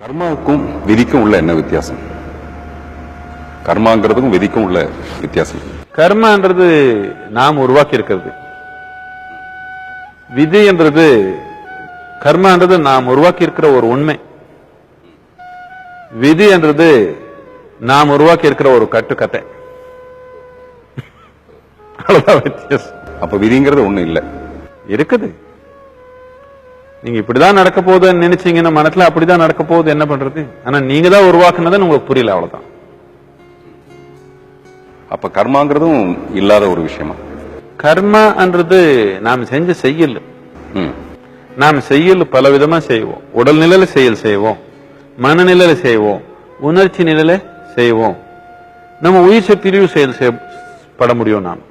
கர்மாவுக்கும் விதிக்கும் உள்ள என்ன வித்தியாசம்? கர்மாங்கிறதுக்கும் விதிக்கும் உள்ள வித்தியாசம். கர்மான்றது நாம் உருவாக்கி இருக்கிறது. விதி என்றது கர்மான்றது நாம் உருவாக்கி இருக்கிற ஒரு உண்மை. விதி என்றது நாம் உருவாக்கி இருக்கிற ஒரு கட்டுக்கதை. அவ்வளவுதான் வித்தியாசம். அப்ப விதிங்கிறது ஒண்ணு இல்ல இருக்குது. நீங்க இப்படிதான் நடக்க போகுதுன்னு நினைச்சீங்கன்னா மனசுல அப்படிதான் நடக்க போகுது, என்ன பண்றது? ஆனா நீங்க தான் உருவாக்குனதுன்னு உங்களுக்கு புரியல, அவ்வளவுதான். அப்ப கர்மாங்கிறதும் இல்லாத ஒரு விஷயமா? கர்மான்றது நாம் செஞ்ச செயல். நாம் செயல் பல விதமா செய்வோம். உடல் நிலையில செயல் செய்வோம், மனநிலையில செய்வோம், உணர்ச்சி நிலையில செய்வோம், நம்ம உயிர் சக்தியிலையும் செயல் செய்யப்பட முடியும். நாம்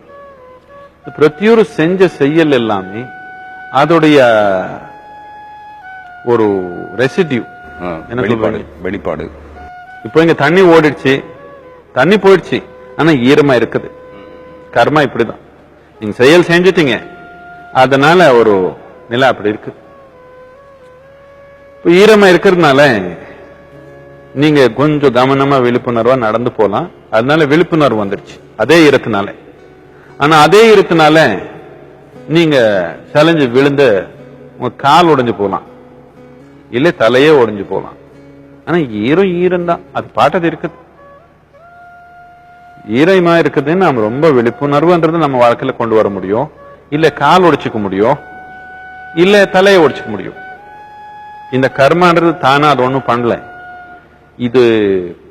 பிரத்தியொரு செஞ்ச செயல் எல்லாமே அதோடைய ஒரு ரெசிடியூ, வெளிப்பாடு. இப்போ இங்க தண்ணி ஓடிடுச்சு, தண்ணி போயிடுச்சு, ஆனா ஈரமா இருக்குது. கர்மா இப்படிதான். நீங்க செயல் செஞ்சுட்டீங்க, அதனால ஒரு நிலை அப்படி இருக்கு. இப்ப ஈரமா இருக்கிறதுனால நீங்க கொஞ்சம் கவனமா விழிப்புணர்வா நடந்து போலாம். அதனால விழிப்புணர்வு வந்துருச்சு அதே ஈரத்தினால. ஆனா அதே ஈரத்தினால நீங்க சலைஞ்சு விழுந்து உங்க கால் உடைஞ்சு போலாம், இல்ல தலையே உடைஞ்சு போலாம். ஆனா ஈரம் ஈரம் தான், அது பாட்டது இருக்குது. ஈரமா இருக்குதுன்னு நம்ம ரொம்ப விழிப்புணர்வுன்றது நம்ம வாழ்க்கையில கொண்டு வர முடியும். இல்ல கால் உடைச்சுக்க முடியும், இல்ல தலையை உடைச்சுக்க முடியும். இந்த கர்மான்றது தானா அது ஒண்ணும் பண்ணல. இது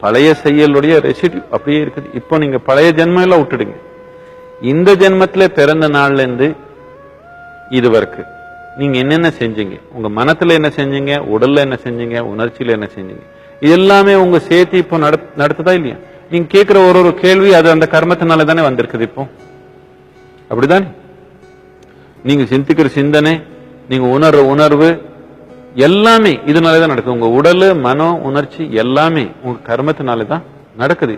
பழைய செயலுடைய ரெசிடியூ அப்படியே இருக்குது. இப்போ நீங்க பழைய ஜென்மம் எல்லாம் விட்டுடுங்க. இந்த ஜென்மத்துல பிறந்த நாள்ல இருந்து இது வரைக்கும் நீங்க என்னென்ன செஞ்சீங்க, உங்க மனத்துல என்ன செஞ்சீங்க, உடல்ல என்ன செஞ்சீங்க, உணர்ச்சியில என்ன செஞ்சீங்க, இது எல்லாமே உங்க சேர்த்து இப்போ நடத்துதா இல்லையா? நீங்க கேட்கிற ஒரு கேள்வி அது அந்த கர்மத்தினால தானே வந்திருக்குது. இப்போ அப்படிதானே? நீங்க சிந்திக்கிற சிந்தனை, நீங்க உணர்ற உணர்வு எல்லாமே இதனாலதான் நடக்குது. உங்க உடல், மனம், உணர்ச்சி எல்லாமே உங்க கர்மத்தினால தான் நடக்குது.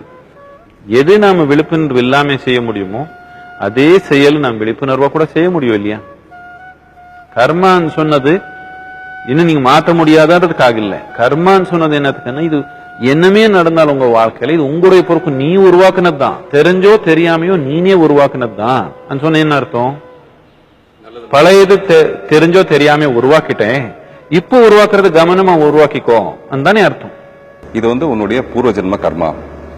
எது நாம விழிப்புணர்வு இல்லாம செய்ய முடியுமோ அதே செயல் நாம் விழிப்புணர்வா கூட செய்ய முடியும் இல்லையா? கர்மான்னு சொன்னது இன்னும் நீங்க மாற்ற முடியாததுக்காக இல்ல. கர்மான்னு சொன்னது என்னத்துக்குன்னா, இது என்னமே நடந்தாலும் உங்க வாழ்க்கையில இது உங்களுடைய பொறுப்பு. நீ உருவாக்குனது தான், தெரிஞ்சோ தெரியாமையோ நீனே உருவாக்குனது தான் சொன்ன என்ன அர்த்தம்? பழையது தெரிஞ்சோ தெரியாம உருவாக்கிட்டேன், இப்போ உருவாக்குறது கவனமா உருவாக்கிக்கோ, அதுதானே அர்த்தம். இது உன்னுடைய பூர்வ ஜென்ம கர்மா.